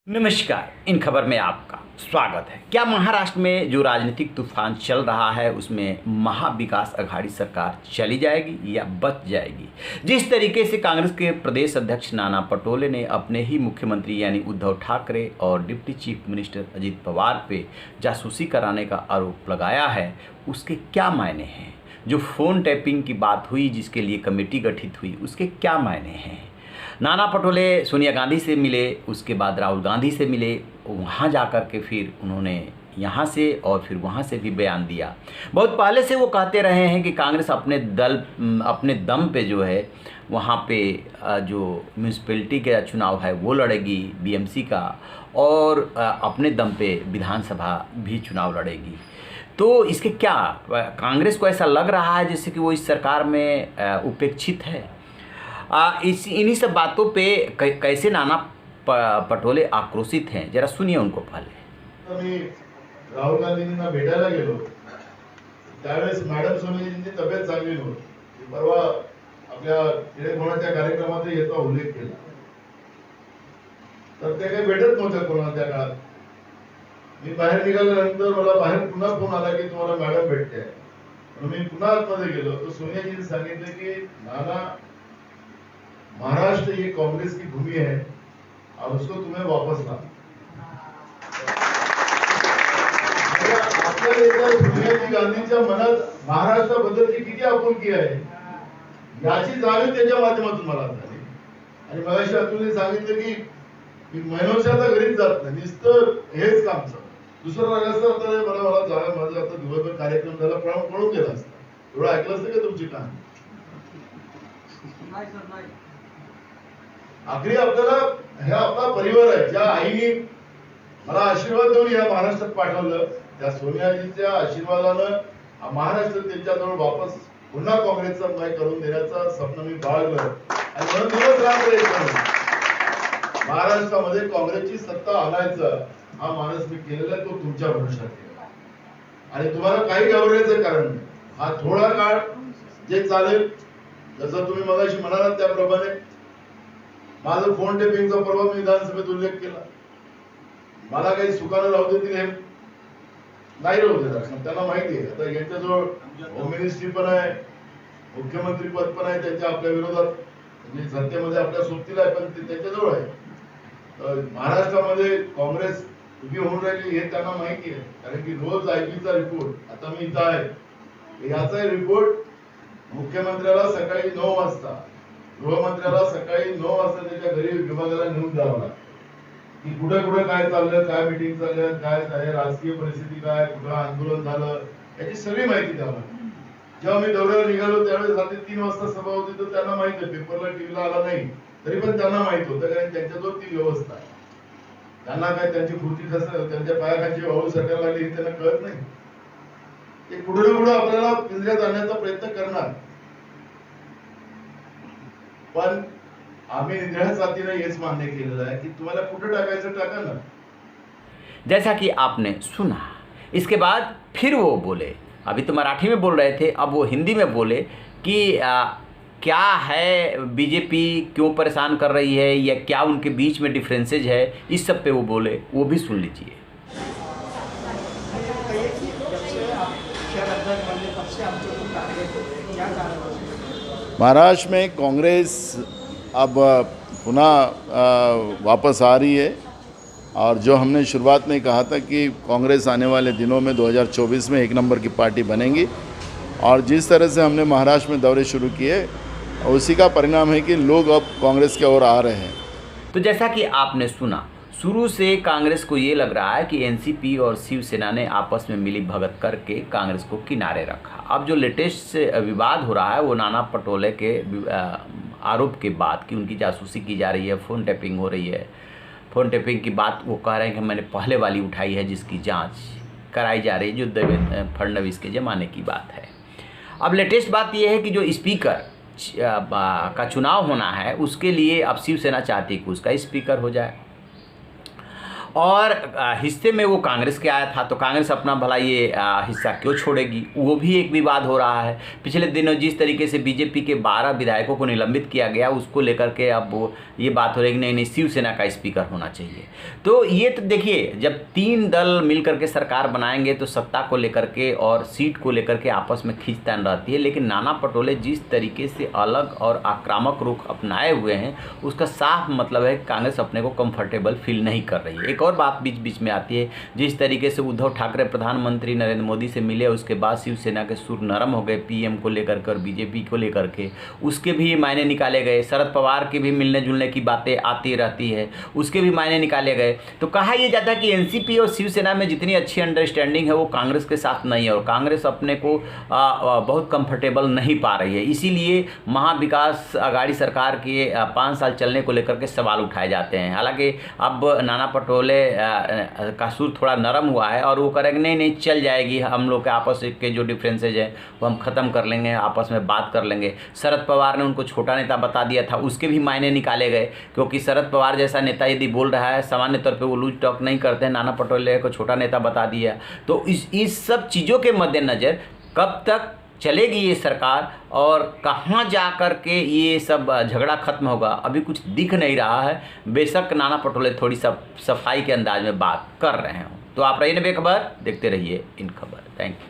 नमस्कार। इन खबर में आपका स्वागत है। क्या महाराष्ट्र में जो राजनीतिक तूफान चल रहा है उसमें महाविकास अघाड़ी सरकार चली जाएगी या बच जाएगी? जिस तरीके से कांग्रेस के प्रदेश अध्यक्ष नाना पटोले ने अपने ही मुख्यमंत्री यानी उद्धव ठाकरे और deputy chief minister Ajit Pawar पे जासूसी कराने का आरोप लगाया है, उसके क्या मायने हैं? जो फ़ोन टैपिंग की बात हुई, जिसके लिए कमेटी गठित हुई, उसके क्या मायने हैं? नाना पटोले सोनिया गांधी से मिले, उसके बाद राहुल गांधी से मिले, वहाँ जा कर के फिर उन्होंने यहाँ से और फिर वहाँ से भी बयान दिया। बहुत पहले से वो कहते रहे हैं कि कांग्रेस अपने दम पे जो है वहाँ पे जो म्यूनसिपैलिटी का चुनाव है वो लड़ेगी बीएमसी का, और अपने दम पे विधानसभा भी चुनाव लड़ेगी। तो इसके क्या कांग्रेस को ऐसा लग रहा है जैसे कि वो इस सरकार में उपेक्षित है? इन्हीं सब बातों पे कैसे नाना पटोले आक्रोशित हैं, जरा सुनिए उनको पहले। मी राहुल गांधींना भेटायला गेलो त्यावेळेस मॅडम सोनियाजींची तब्येत चांगली नव्हती। परवा आपल्या टिळकभवनाच्या कार्यक्रमात याचा उल्लेख केला, तर ते काही भेटत नव्हते कोणाला त्या काळात। मी बाहेर निघाल्यानंतर मला बाहेर पुन्हा फोन आला की तुम्हाला मॅडम भेटते आहे, म्हणून मी पुन्हा आतमध्ये गेलो तर सोनियाजींनी सांगितले की नाना, महाराष्ट्र ये कांग्रेस की भूमि है और उसको तुम्हें वापस लाना। सोनिया गांधीच्या मनात महाराष्ट्राबद्दलची किती आपुलकी आहे याची जाणीव त्याच्या माध्यमातून मला झाली। आणि मगाशी अतुलने सांगितलं की मी महिनोशाचा घरीच जात नाही, नुसतं हेच काम चालू। दुसरं राग असतं तर मला जाणं, माझा आता दिवसभर कार्यक्रम झाला पळून गेला असता। एवढं ऐकलं असतं का तुमची कहाणी? नाही सर, नाही। आखरी आपल्याला हे आपला परिवार आहे, ज्या आईने मला आशीर्वाद देऊन या महाराष्ट्रात पाठवलं, त्या सोनियाजींच्या आशीर्वादानं महाराष्ट्र त्यांच्याजवळ वापस पुन्हा काँग्रेसचा न्याय करून देण्याचं स्वप्न मी बाळगलं आणि म्हणून दिवस रात्र महाराष्ट्रामध्ये काँग्रेसची सत्ता आणायचा हा मानस मी केलेला, तो तुमच्या भरोशावर केला आणि तुम्हाला काही घाबरायचं कारण नाही। हा थोडा काळ जे चालेल, जसं तुम्ही मगाशी म्हणालात त्याप्रमाणे माझं फोन टेपिंगचा परवा मी विधानसभेत उल्लेख केला। मला काही सुखानं राहू देतील हे नाही राहू देणार, त्यांना माहिती आहे। आता यांच्याजवळ होम मिनिस्ट्री पण आहे, मुख्यमंत्री पद पण आहे, त्यांच्या आपल्या विरोधात म्हणजे सत्तेमध्ये आपल्या सोबतीला आहे, पण ते त्यांच्याजवळ आहे। तर महाराष्ट्रामध्ये काँग्रेस उभी होऊन राहिली हे त्यांना माहिती आहे, कारण की रोज आयपीचा रिपोर्ट, आता मी इथं आहे याचा रिपोर्ट मुख्यमंत्र्याला सकाळी 9 वाजता, गृहमंत्र्याला सकाळी 9 वाजता त्याच्या घरी विभागाला नेऊन द्यावं लागतं की कुठे कुठे काय चाललं, काय मीटिंग चाललं, काय राजकीय परिस्थिती, काय कुठं आंदोलन झालं, याची सगळी माहिती द्यावं लागते। जेव्हा मी दौऱ्याला निघालो त्यावेळेस रात्री 3 वाजता सभा होती, तर त्यांना माहिती आहे, पेपरला टीव्हीला आला नाही तरी पण त्यांना माहित होतं, कारण त्यांच्याजवळ ती व्यवस्था आहे। त्यांना काय त्यांची खुर्ची खसर, त्यांच्या पायाखालची वाळू सरकारला लागली हे त्यांना कळत नाही। ते पुढे ना पुढे आपल्याला पिंजऱ्यात आणण्याचा प्रयत्न करणार, पण आम्ही निधड्या जातीने हेच मान्य केलेलं आहे की तुम्हाला कुठे टाकायचं टाका ना। जैसा कि आपने सुना, इसके बाद फिर वो बोले, अभी तो मराठी में बोल रहे थे, अब वो हिंदी में बोले कि क्या है बीजेपी क्यों परेशान कर रही है या क्या उनके बीच में डिफरेंसेज है, इस सब पे वो बोले, वो भी सुन लीजिए। महाराष्ट्र में कांग्रेस अब पुनः वापस आ रही है, और जो हमने शुरुआत में कहा था कि कांग्रेस आने वाले दिनों में 2024 में 1 नंबर की पार्टी बनेगी, और जिस तरह से हमने महाराष्ट्र में दौरे शुरू किए उसी का परिणाम है कि लोग अब कांग्रेस की ओर आ रहे हैं। तो जैसा कि आपने सुना, शुरू से कांग्रेस को ये लग रहा है कि एनसीपी और शिवसेना ने आपस में मिली भगत करके कांग्रेस को किनारे रखा। अब जो लेटेस्ट विवाद हो रहा है वो नाना पटोले के आरोप के बाद कि उनकी जासूसी की जा रही है, फ़ोन टैपिंग हो रही है। फ़ोन टैपिंग की बात वो कह रहे हैं कि मैंने पहले वाली उठाई है जिसकी जांच कराई जा रही है, जो देवेंद्र फडणवीस के ज़माने की बात है। अब लेटेस्ट बात यह है कि जो स्पीकर का चुनाव होना है उसके लिए अब शिवसेना चाहती है कि उसका स्पीकर हो जाए, और हिस्से में वो कांग्रेस के आया था, तो कांग्रेस अपना भला ये हिस्सा क्यों छोड़ेगी, वो भी एक विवाद हो रहा है। पिछले दिनों जिस तरीके से बीजेपी के 12 विधायकों को निलंबित किया गया, उसको लेकर के अब वो ये बात हो रही है कि नहीं शिवसेना का स्पीकर होना चाहिए। तो ये तो देखिए, जब 3 दल मिलकर के सरकार बनाएंगे तो सत्ता को लेकर के और सीट को लेकर के आपस में खींचतान रहती है, लेकिन नाना पटोले जिस तरीके से अलग और आक्रामक रुख अपनाए हुए हैं, उसका साफ मतलब है कि कांग्रेस अपने को कंफर्टेबल फील नहीं कर रही है। एक और बात बीच बीच में आती है, जिस तरीके से उद्धव ठाकरे प्रधानमंत्री नरेंद्र मोदी से मिले, उसके बाद शिवसेना के सुर नरम हो गए पीएम को लेकर के और बीजेपी को लेकर के, उसके भी मायने निकाले गए। शरद पवार के भी मिलने जुलने की बातें आती रहती है, उसके भी मायने निकाले गए। तो कहा यह जाता है कि एनसीपी और शिवसेना में जितनी अच्छी अंडरस्टैंडिंग है वो कांग्रेस के साथ नहीं है, और कांग्रेस अपने को बहुत कंफर्टेबल नहीं पा रही है। इसीलिए महाविकास आघाड़ी सरकार के 5 साल चलने को लेकर के सवाल उठाए जाते हैं। हालांकि अब नाना पटोले का सुर थोड़ा नरम हुआ है और वो करेंगे नहीं चल जाएगी, हम लोग के आपस के जो डिफरेंसेज हैं वो हम ख़त्म कर लेंगे, आपस में बात कर लेंगे। शरद पवार ने उनको छोटा नेता बता दिया था, उसके भी मायने निकाले गए, क्योंकि शरद पवार जैसा नेता यदि बोल रहा है, सामान्य तौर पे वो लूज टॉक नहीं करते हैं, नाना पटोले को छोटा नेता बता दिया। तो इस सब चीज़ों के मद्देनज़र कब तक चलेगी ये सरकार और कहाँ जा कर के ये सब झगड़ा खत्म होगा, अभी कुछ दिख नहीं रहा है। बेशक नाना पटोले थोड़ी सफाई के अंदाज में बात कर रहे हों। तो आप रहिए बेखबर, देखते रहिए इन खबर। Thank you.